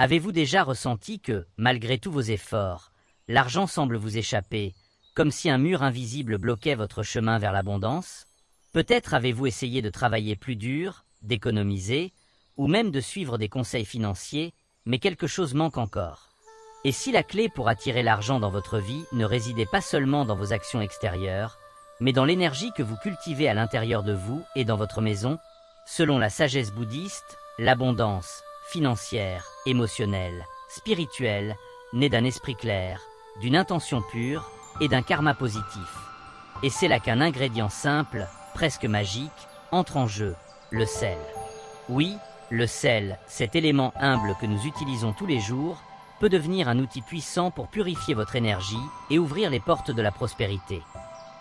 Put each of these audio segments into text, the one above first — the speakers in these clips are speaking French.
Avez-vous déjà ressenti que, malgré tous vos efforts, l'argent semble vous échapper, comme si un mur invisible bloquait votre chemin vers l'abondance? Peut-être avez-vous essayé de travailler plus dur, d'économiser, ou même de suivre des conseils financiers, mais quelque chose manque encore. Et si la clé pour attirer l'argent dans votre vie ne résidait pas seulement dans vos actions extérieures, mais dans l'énergie que vous cultivez à l'intérieur de vous et dans votre maison? Selon la sagesse bouddhiste, l'abondance, financière, émotionnelle, spirituelle, naît d'un esprit clair, d'une intention pure et d'un karma positif. Et c'est là qu'un ingrédient simple, presque magique, entre en jeu, le sel. Oui, le sel, cet élément humble que nous utilisons tous les jours, peut devenir un outil puissant pour purifier votre énergie et ouvrir les portes de la prospérité.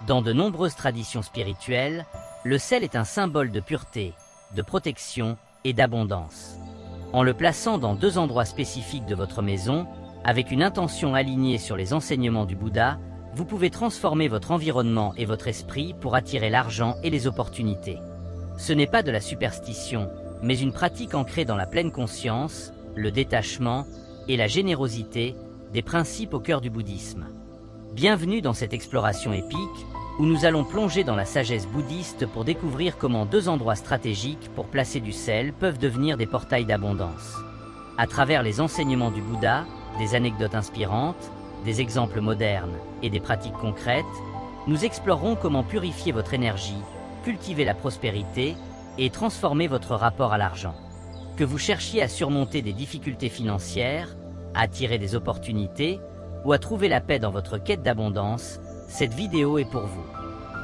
Dans de nombreuses traditions spirituelles, le sel est un symbole de pureté, de protection et d'abondance. En le plaçant dans 2 endroits spécifiques de votre maison, avec une intention alignée sur les enseignements du Bouddha, vous pouvez transformer votre environnement et votre esprit pour attirer l'argent et les opportunités. Ce n'est pas de la superstition, mais une pratique ancrée dans la pleine conscience, le détachement et la générosité, des principes au cœur du bouddhisme. Bienvenue dans cette exploration épique, où nous allons plonger dans la sagesse bouddhiste pour découvrir comment 2 endroits stratégiques pour placer du sel peuvent devenir des portails d'abondance. À travers les enseignements du Bouddha, des anecdotes inspirantes, des exemples modernes et des pratiques concrètes, nous explorerons comment purifier votre énergie, cultiver la prospérité et transformer votre rapport à l'argent. Que vous cherchiez à surmonter des difficultés financières, à attirer des opportunités ou à trouver la paix dans votre quête d'abondance, cette vidéo est pour vous.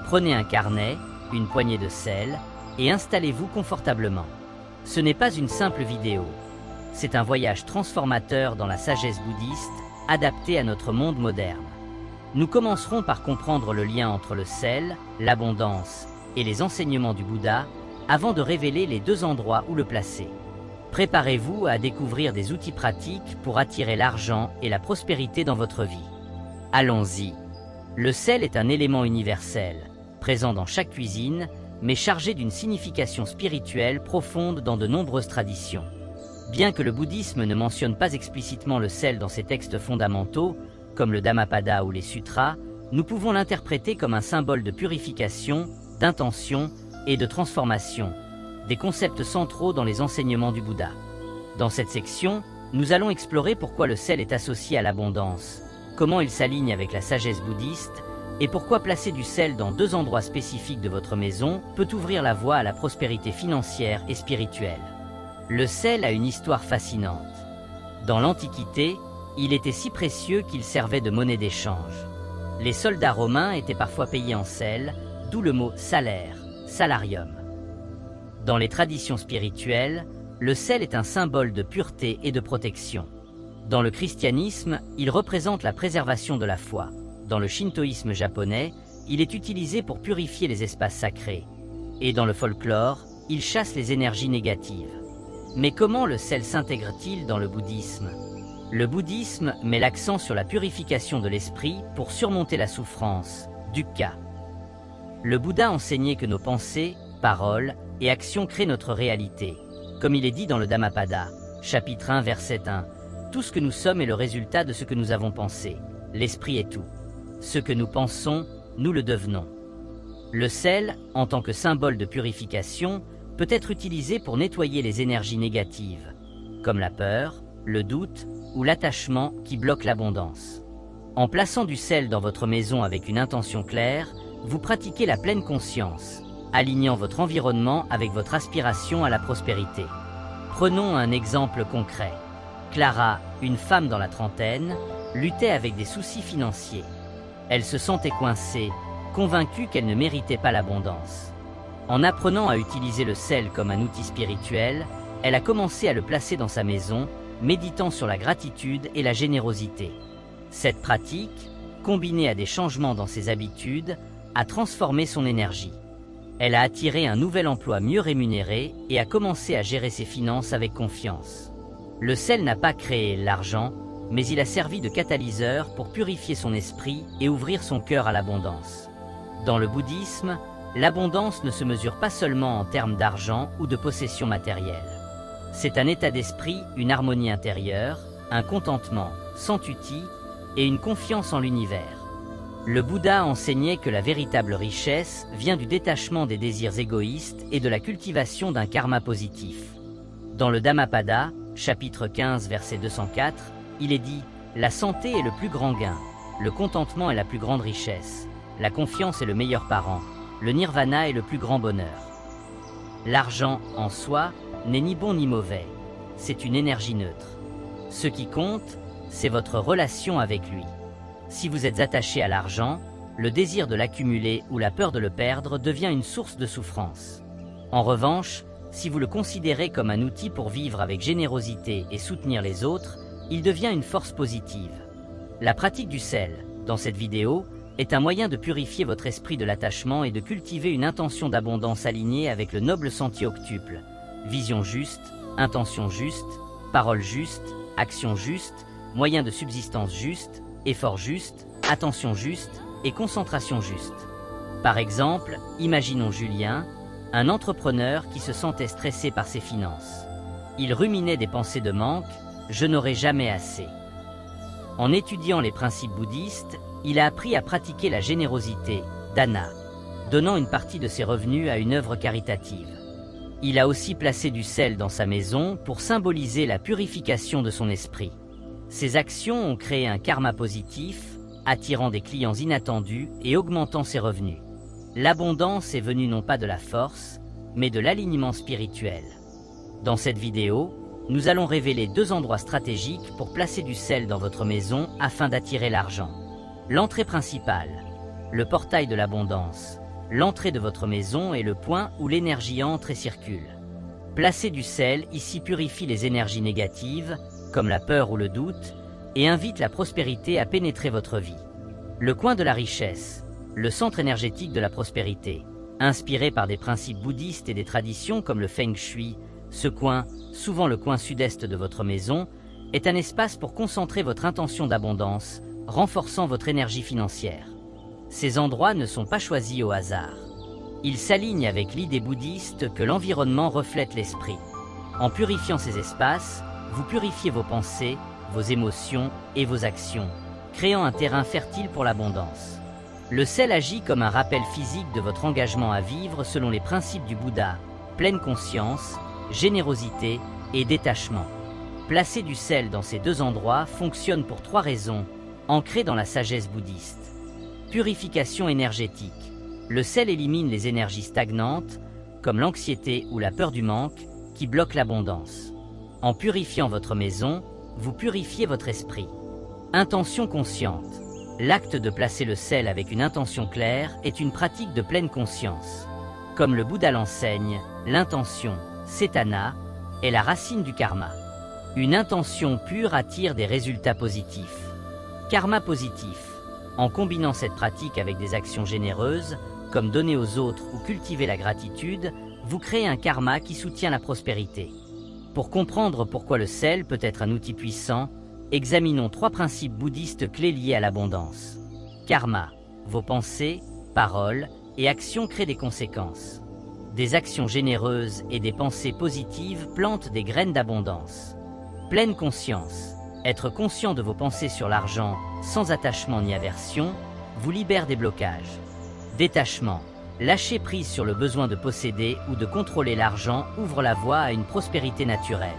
Prenez un carnet, une poignée de sel et installez-vous confortablement. Ce n'est pas une simple vidéo. C'est un voyage transformateur dans la sagesse bouddhiste, adapté à notre monde moderne. Nous commencerons par comprendre le lien entre le sel, l'abondance et les enseignements du Bouddha, avant de révéler les 2 endroits où le placer. Préparez-vous à découvrir des outils pratiques pour attirer l'argent et la prospérité dans votre vie. Allons-y. Le sel est un élément universel, présent dans chaque cuisine, mais chargé d'une signification spirituelle profonde dans de nombreuses traditions. Bien que le bouddhisme ne mentionne pas explicitement le sel dans ses textes fondamentaux, comme le Dhammapada ou les sutras, nous pouvons l'interpréter comme un symbole de purification, d'intention et de transformation, des concepts centraux dans les enseignements du Bouddha. Dans cette section, nous allons explorer pourquoi le sel est associé à l'abondance, comment il s'aligne avec la sagesse bouddhiste, et pourquoi placer du sel dans 2 endroits spécifiques de votre maison peut ouvrir la voie à la prospérité financière et spirituelle. Le sel a une histoire fascinante. Dans l'Antiquité, il était si précieux qu'il servait de monnaie d'échange. Les soldats romains étaient parfois payés en sel, d'où le mot salaire, salarium. Dans les traditions spirituelles, le sel est un symbole de pureté et de protection. Dans le christianisme, il représente la préservation de la foi. Dans le shintoïsme japonais, il est utilisé pour purifier les espaces sacrés. Et dans le folklore, il chasse les énergies négatives. Mais comment le sel s'intègre-t-il dans le bouddhisme? Le bouddhisme met l'accent sur la purification de l'esprit pour surmonter la souffrance, dukkha. Le Bouddha enseignait que nos pensées, paroles et actions créent notre réalité. Comme il est dit dans le Dhammapada, chapitre 1, verset 1, « Tout ce que nous sommes est le résultat de ce que nous avons pensé. L'esprit est tout. Ce que nous pensons, nous le devenons. » Le sel, en tant que symbole de purification, peut être utilisé pour nettoyer les énergies négatives, comme la peur, le doute ou l'attachement qui bloquent l'abondance. En plaçant du sel dans votre maison avec une intention claire, vous pratiquez la pleine conscience, alignant votre environnement avec votre aspiration à la prospérité. Prenons un exemple concret. Clara, une femme dans la trentaine, luttait avec des soucis financiers. Elle se sentait coincée, convaincue qu'elle ne méritait pas l'abondance. En apprenant à utiliser le sel comme un outil spirituel, elle a commencé à le placer dans sa maison, méditant sur la gratitude et la générosité. Cette pratique, combinée à des changements dans ses habitudes, a transformé son énergie. Elle a attiré un nouvel emploi mieux rémunéré et a commencé à gérer ses finances avec confiance. Le sel n'a pas créé l'argent, mais il a servi de catalyseur pour purifier son esprit et ouvrir son cœur à l'abondance. Dans le bouddhisme, l'abondance ne se mesure pas seulement en termes d'argent ou de possessions matérielles. C'est un état d'esprit, une harmonie intérieure, un contentement, sans tuti, et une confiance en l'univers. Le Bouddha enseignait que la véritable richesse vient du détachement des désirs égoïstes et de la cultivation d'un karma positif. Dans le Dhammapada, chapitre 15, verset 204, il est dit « La santé est le plus grand gain, le contentement est la plus grande richesse, la confiance est le meilleur parent, le nirvana est le plus grand bonheur. » L'argent, en soi, n'est ni bon ni mauvais, c'est une énergie neutre. Ce qui compte, c'est votre relation avec lui. Si vous êtes attaché à l'argent, le désir de l'accumuler ou la peur de le perdre devient une source de souffrance. En revanche, si vous le considérez comme un outil pour vivre avec générosité et soutenir les autres, il devient une force positive. La pratique du sel, dans cette vidéo, est un moyen de purifier votre esprit de l'attachement et de cultiver une intention d'abondance alignée avec le noble sentier octuple. Vision juste, intention juste, parole juste, action juste, moyen de subsistance juste, effort juste, attention juste et concentration juste. Par exemple, imaginons Julien, un entrepreneur qui se sentait stressé par ses finances. Il ruminait des pensées de manque, « je n'aurai jamais assez ». En étudiant les principes bouddhistes, il a appris à pratiquer la générosité, dana, donnant une partie de ses revenus à une œuvre caritative. Il a aussi placé du sel dans sa maison pour symboliser la purification de son esprit. Ces actions ont créé un karma positif, attirant des clients inattendus et augmentant ses revenus. L'abondance est venue non pas de la force, mais de l'alignement spirituel. Dans cette vidéo, nous allons révéler 2 endroits stratégiques pour placer du sel dans votre maison afin d'attirer l'argent. L'entrée principale, le portail de l'abondance. L'entrée de votre maison est le point où l'énergie entre et circule. Placer du sel ici purifie les énergies négatives, comme la peur ou le doute, et invite la prospérité à pénétrer votre vie. Le coin de la richesse, le centre énergétique de la prospérité. Inspiré par des principes bouddhistes et des traditions comme le Feng Shui, ce coin, souvent le coin sud-est de votre maison, est un espace pour concentrer votre intention d'abondance, renforçant votre énergie financière. Ces endroits ne sont pas choisis au hasard. Ils s'alignent avec l'idée bouddhiste que l'environnement reflète l'esprit. En purifiant ces espaces, vous purifiez vos pensées, vos émotions et vos actions, créant un terrain fertile pour l'abondance. Le sel agit comme un rappel physique de votre engagement à vivre selon les principes du Bouddha, pleine conscience, générosité et détachement. Placer du sel dans ces 2 endroits fonctionne pour 3 raisons, ancrées dans la sagesse bouddhiste. Purification énergétique. Le sel élimine les énergies stagnantes, comme l'anxiété ou la peur du manque, qui bloquent l'abondance. En purifiant votre maison, vous purifiez votre esprit. Intention consciente. L'acte de placer le sel avec une intention claire est une pratique de pleine conscience. Comme le Bouddha l'enseigne, l'intention, cetana, est la racine du karma. Une intention pure attire des résultats positifs. Karma positif. En combinant cette pratique avec des actions généreuses, comme donner aux autres ou cultiver la gratitude, vous créez un karma qui soutient la prospérité. Pour comprendre pourquoi le sel peut être un outil puissant, examinons 3 principes bouddhistes clés liés à l'abondance. Karma. Vos pensées, paroles et actions créent des conséquences. Des actions généreuses et des pensées positives plantent des graines d'abondance. Pleine conscience. Être conscient de vos pensées sur l'argent, sans attachement ni aversion, vous libère des blocages. Détachement. Lâcher prise sur le besoin de posséder ou de contrôler l'argent ouvre la voie à une prospérité naturelle.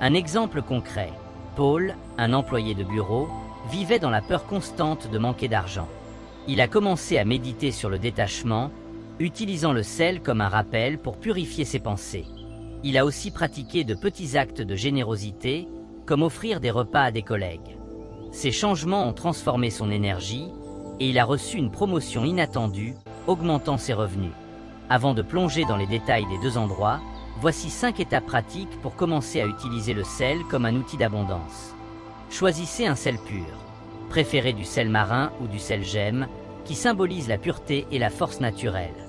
Un exemple concret. Paul, un employé de bureau, vivait dans la peur constante de manquer d'argent. Il a commencé à méditer sur le détachement, utilisant le sel comme un rappel pour purifier ses pensées. Il a aussi pratiqué de petits actes de générosité, comme offrir des repas à des collègues. Ces changements ont transformé son énergie et il a reçu une promotion inattendue, augmentant ses revenus. Avant de plonger dans les détails des 2 endroits, voici 5 étapes pratiques pour commencer à utiliser le sel comme un outil d'abondance. Choisissez un sel pur. Préférez du sel marin ou du sel gemme, qui symbolise la pureté et la force naturelle.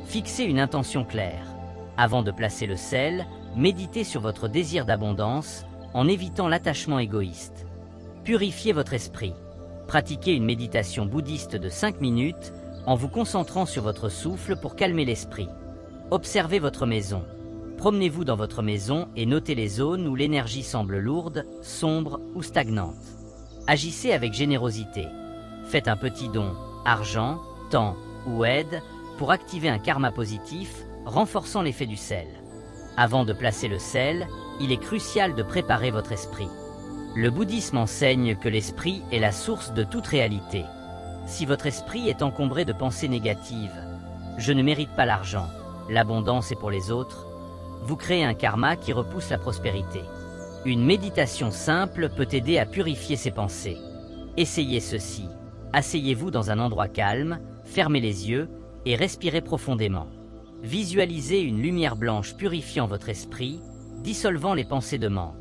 Fixez une intention claire. Avant de placer le sel, méditez sur votre désir d'abondance en évitant l'attachement égoïste. Purifiez votre esprit. Pratiquez une méditation bouddhiste de 5 minutes en vous concentrant sur votre souffle pour calmer l'esprit. Observez votre maison. Promenez-vous dans votre maison et notez les zones où l'énergie semble lourde, sombre ou stagnante. Agissez avec générosité. Faites un petit don, argent, temps ou aide, pour activer un karma positif, renforçant l'effet du sel. Avant de placer le sel, il est crucial de préparer votre esprit. Le bouddhisme enseigne que l'esprit est la source de toute réalité. Si votre esprit est encombré de pensées négatives, « je ne mérite pas l'argent, l'abondance est pour les autres », vous créez un karma qui repousse la prospérité. Une méditation simple peut aider à purifier ces pensées. Essayez ceci. Asseyez-vous dans un endroit calme, fermez les yeux et respirez profondément. Visualisez une lumière blanche purifiant votre esprit, dissolvant les pensées de manque.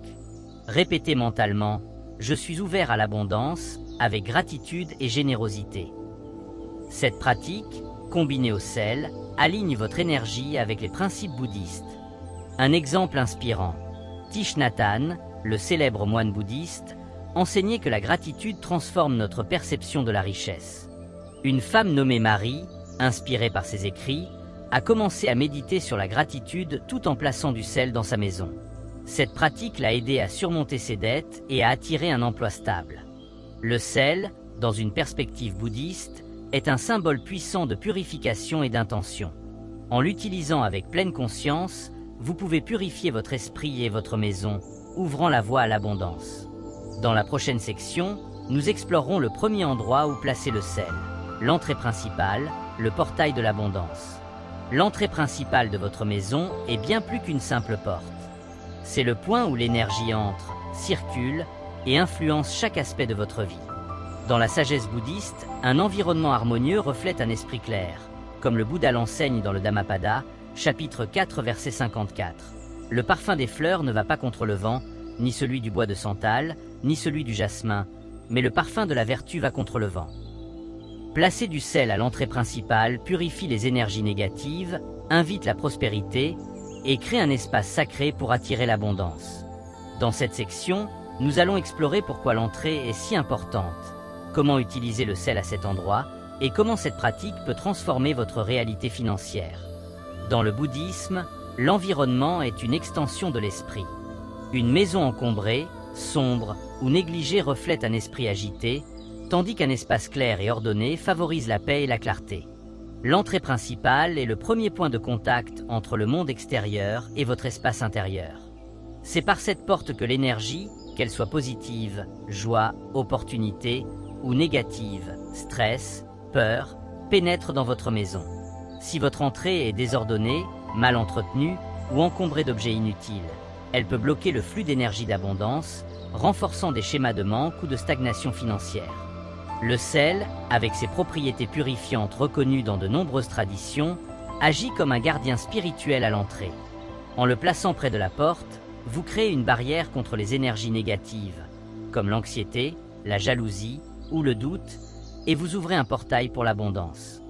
Répétez mentalement « Je suis ouvert à l'abondance » avec gratitude et générosité. Cette pratique, combinée au sel, aligne votre énergie avec les principes bouddhistes. Un exemple inspirant. Thich Nhat Hanh, le célèbre moine bouddhiste, enseignait que la gratitude transforme notre perception de la richesse. Une femme nommée Marie, inspirée par ses écrits, a commencé à méditer sur la gratitude tout en plaçant du sel dans sa maison. Cette pratique l'a aidée à surmonter ses dettes et à attirer un emploi stable. Le sel, dans une perspective bouddhiste, est un symbole puissant de purification et d'intention. En l'utilisant avec pleine conscience, vous pouvez purifier votre esprit et votre maison, ouvrant la voie à l'abondance. Dans la prochaine section, nous explorerons le premier endroit où placer le sel, l'entrée principale, le portail de l'abondance. L'entrée principale de votre maison est bien plus qu'une simple porte. C'est le point où l'énergie entre, circule et influence chaque aspect de votre vie. Dans la sagesse bouddhiste, un environnement harmonieux reflète un esprit clair, comme le Bouddha l'enseigne dans le Dhammapada, chapitre 4, verset 54. Le parfum des fleurs ne va pas contre le vent, ni celui du bois de santal, ni celui du jasmin, mais le parfum de la vertu va contre le vent. Placer du sel à l'entrée principale purifie les énergies négatives, invite la prospérité et crée un espace sacré pour attirer l'abondance. Dans cette section, nous allons explorer pourquoi l'entrée est si importante, comment utiliser le sel à cet endroit et comment cette pratique peut transformer votre réalité financière. Dans le bouddhisme, l'environnement est une extension de l'esprit. Une maison encombrée, sombre ou négligée reflète un esprit agité, tandis qu'un espace clair et ordonné favorise la paix et la clarté. L'entrée principale est le premier point de contact entre le monde extérieur et votre espace intérieur. C'est par cette porte que l'énergie, qu'elle soit positive, joie, opportunité, ou négative, stress, peur, pénètre dans votre maison. Si votre entrée est désordonnée, mal entretenue ou encombrée d'objets inutiles, elle peut bloquer le flux d'énergie d'abondance, renforçant des schémas de manque ou de stagnation financière. Le sel, avec ses propriétés purifiantes reconnues dans de nombreuses traditions, agit comme un gardien spirituel à l'entrée. En le plaçant près de la porte, vous créez une barrière contre les énergies négatives, comme l'anxiété, la jalousie ou le doute, et vous ouvrez un portail pour l'abondance.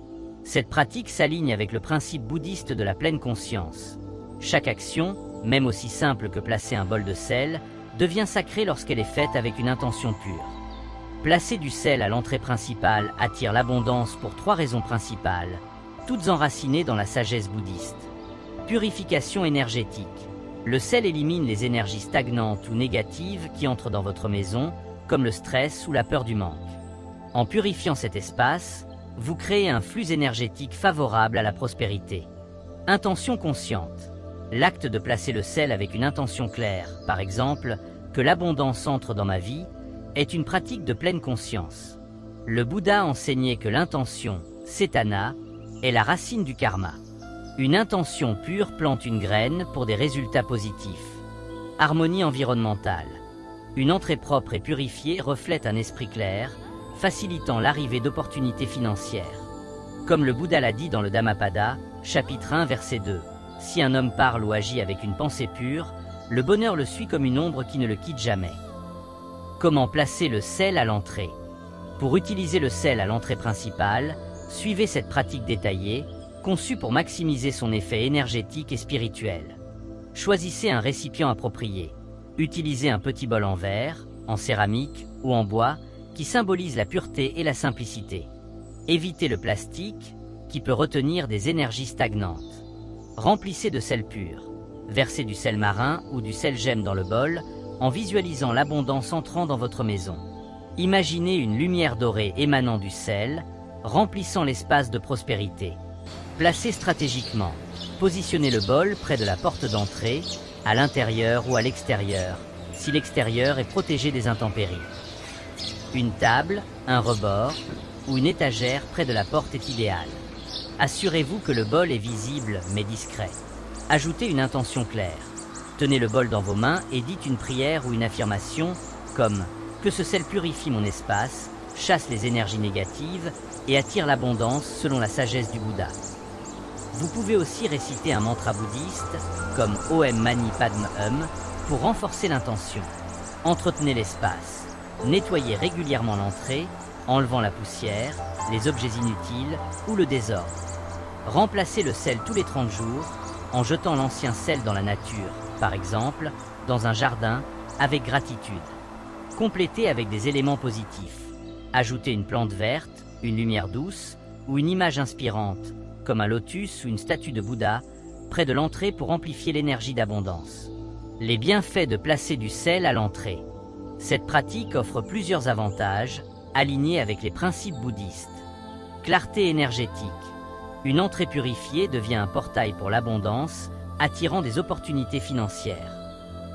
Cette pratique s'aligne avec le principe bouddhiste de la pleine conscience. Chaque action, même aussi simple que placer un bol de sel, devient sacrée lorsqu'elle est faite avec une intention pure. Placer du sel à l'entrée principale attire l'abondance pour 3 raisons principales, toutes enracinées dans la sagesse bouddhiste. Purification énergétique. Le sel élimine les énergies stagnantes ou négatives qui entrent dans votre maison, comme le stress ou la peur du manque. En purifiant cet espace, vous créez un flux énergétique favorable à la prospérité. Intention consciente. L'acte de placer le sel avec une intention claire, par exemple, que l'abondance entre dans ma vie, est une pratique de pleine conscience. Le Bouddha enseignait que l'intention, cetana, est la racine du karma. Une intention pure plante une graine pour des résultats positifs. Harmonie environnementale. Une entrée propre et purifiée reflète un esprit clair, facilitant l'arrivée d'opportunités financières. Comme le Bouddha l'a dit dans le Dhammapada, chapitre 1, verset 2, « Si un homme parle ou agit avec une pensée pure, le bonheur le suit comme une ombre qui ne le quitte jamais. » Comment placer le sel à l'entrée? Pour utiliser le sel à l'entrée principale, suivez cette pratique détaillée, conçue pour maximiser son effet énergétique et spirituel. Choisissez un récipient approprié. Utilisez un petit bol en verre, en céramique ou en bois qui symbolise la pureté et la simplicité. Évitez le plastique qui peut retenir des énergies stagnantes. Remplissez de sel pur. Versez du sel marin ou du sel gemme dans le bol en visualisant l'abondance entrant dans votre maison. Imaginez une lumière dorée émanant du sel, remplissant l'espace de prospérité. Placez stratégiquement. Positionnez le bol près de la porte d'entrée, à l'intérieur ou à l'extérieur, si l'extérieur est protégé des intempéries. Une table, un rebord ou une étagère près de la porte est idéale. Assurez-vous que le bol est visible mais discret. Ajoutez une intention claire. Tenez le bol dans vos mains et dites une prière ou une affirmation comme « Que ce sel purifie mon espace, chasse les énergies négatives et attire l'abondance selon la sagesse du Bouddha ». Vous pouvez aussi réciter un mantra bouddhiste comme Om Mani Padme Hum pour renforcer l'intention. Entretenez l'espace. Nettoyez régulièrement l'entrée, enlevant la poussière, les objets inutiles ou le désordre. Remplacez le sel tous les 30 jours en jetant l'ancien sel dans la nature, par exemple, dans un jardin, avec gratitude. Complétez avec des éléments positifs. Ajoutez une plante verte, une lumière douce ou une image inspirante, comme un lotus ou une statue de Bouddha, près de l'entrée pour amplifier l'énergie d'abondance. Les bienfaits de placer du sel à l'entrée. Cette pratique offre plusieurs avantages, alignés avec les principes bouddhistes. Clarté énergétique. Une entrée purifiée devient un portail pour l'abondance, attirant des opportunités financières.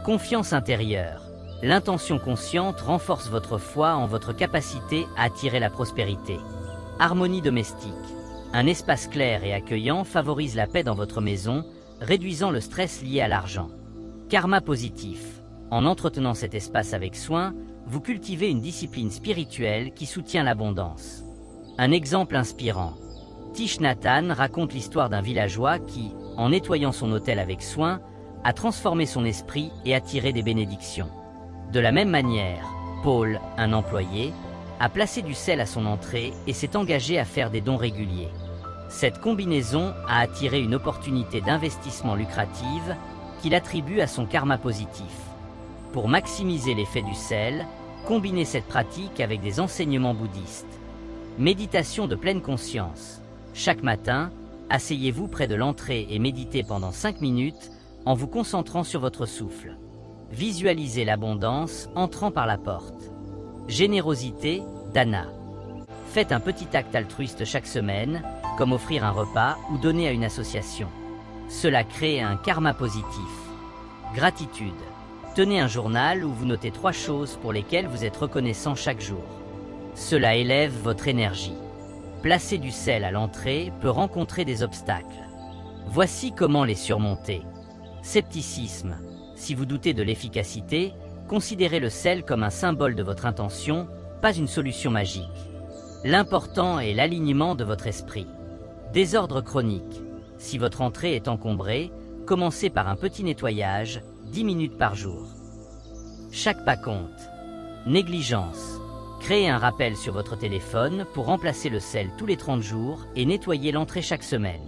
Confiance intérieure. L'intention consciente renforce votre foi en votre capacité à attirer la prospérité. Harmonie domestique. Un espace clair et accueillant favorise la paix dans votre maison, réduisant le stress lié à l'argent. Karma positif. En entretenant cet espace avec soin, vous cultivez une discipline spirituelle qui soutient l'abondance. Un exemple inspirant. Thich Nhat Hanh raconte l'histoire d'un villageois qui, en nettoyant son autel avec soin, a transformé son esprit et attiré des bénédictions. De la même manière, Paul, un employé, a placé du sel à son entrée et s'est engagé à faire des dons réguliers. Cette combinaison a attiré une opportunité d'investissement lucrative qu'il attribue à son karma positif. Pour maximiser l'effet du sel, combinez cette pratique avec des enseignements bouddhistes. Méditation de pleine conscience. Chaque matin, asseyez-vous près de l'entrée et méditez pendant 5 minutes en vous concentrant sur votre souffle. Visualisez l'abondance entrant par la porte. Générosité, dana. Faites un petit acte altruiste chaque semaine, comme offrir un repas ou donner à une association. Cela crée un karma positif. Gratitude. Tenez un journal où vous notez 3 choses pour lesquelles vous êtes reconnaissant chaque jour. Cela élève votre énergie. Placer du sel à l'entrée peut rencontrer des obstacles. Voici comment les surmonter. Scepticisme. Si vous doutez de l'efficacité, considérez le sel comme un symbole de votre intention, pas une solution magique. L'important est l'alignement de votre esprit. Désordre chronique. Si votre entrée est encombrée, commencez par un petit nettoyage, 10 minutes par jour. Chaque pas compte. Négligence. Créez un rappel sur votre téléphone pour remplacer le sel tous les 30 jours et nettoyer l'entrée chaque semaine.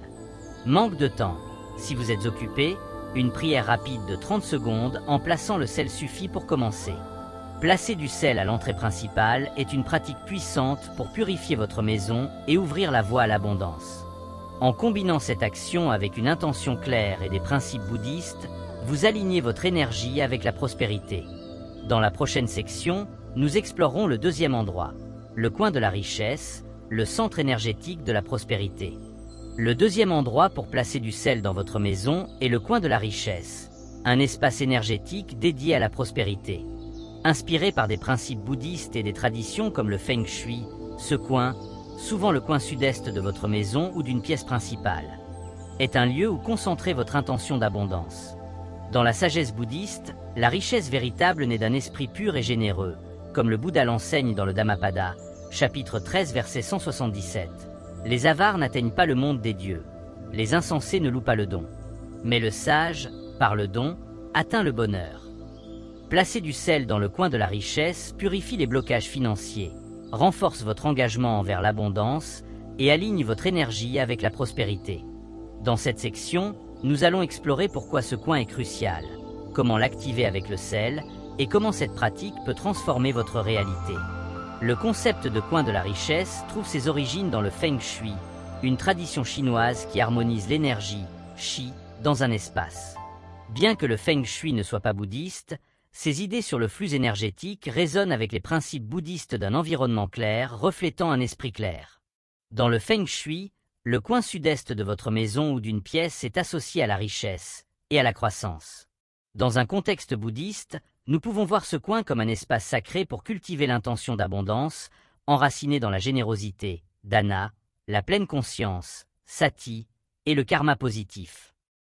Manque de temps. Si vous êtes occupé, une prière rapide de 30 secondes en plaçant le sel suffit pour commencer. Placer du sel à l'entrée principale est une pratique puissante pour purifier votre maison et ouvrir la voie à l'abondance. En combinant cette action avec une intention claire et des principes bouddhistes, vous alignez votre énergie avec la prospérité. Dans la prochaine section, nous explorerons le deuxième endroit, le coin de la richesse, le centre énergétique de la prospérité. Le deuxième endroit pour placer du sel dans votre maison est le coin de la richesse, un espace énergétique dédié à la prospérité. Inspiré par des principes bouddhistes et des traditions comme le Feng Shui, ce coin, souvent le coin sud-est de votre maison ou d'une pièce principale, est un lieu où concentrer votre intention d'abondance. Dans la sagesse bouddhiste, la richesse véritable naît d'un esprit pur et généreux, comme le Bouddha l'enseigne dans le Dhammapada, chapitre 13, verset 177. Les avares n'atteignent pas le monde des dieux, les insensés ne louent pas le don. Mais le sage, par le don, atteint le bonheur. Placer du sel dans le coin de la richesse purifie les blocages financiers, renforce votre engagement envers l'abondance et aligne votre énergie avec la prospérité. Dans cette section, nous allons explorer pourquoi ce coin est crucial, comment l'activer avec le sel et comment cette pratique peut transformer votre réalité. Le concept de coin de la richesse trouve ses origines dans le Feng Shui, une tradition chinoise qui harmonise l'énergie, Qi, dans un espace. Bien que le Feng Shui ne soit pas bouddhiste, ses idées sur le flux énergétique résonnent avec les principes bouddhistes d'un environnement clair reflétant un esprit clair. Dans le Feng Shui, le coin sud-est de votre maison ou d'une pièce est associé à la richesse et à la croissance. Dans un contexte bouddhiste, nous pouvons voir ce coin comme un espace sacré pour cultiver l'intention d'abondance, enracinée dans la générosité, dana, la pleine conscience, sati, et le karma positif.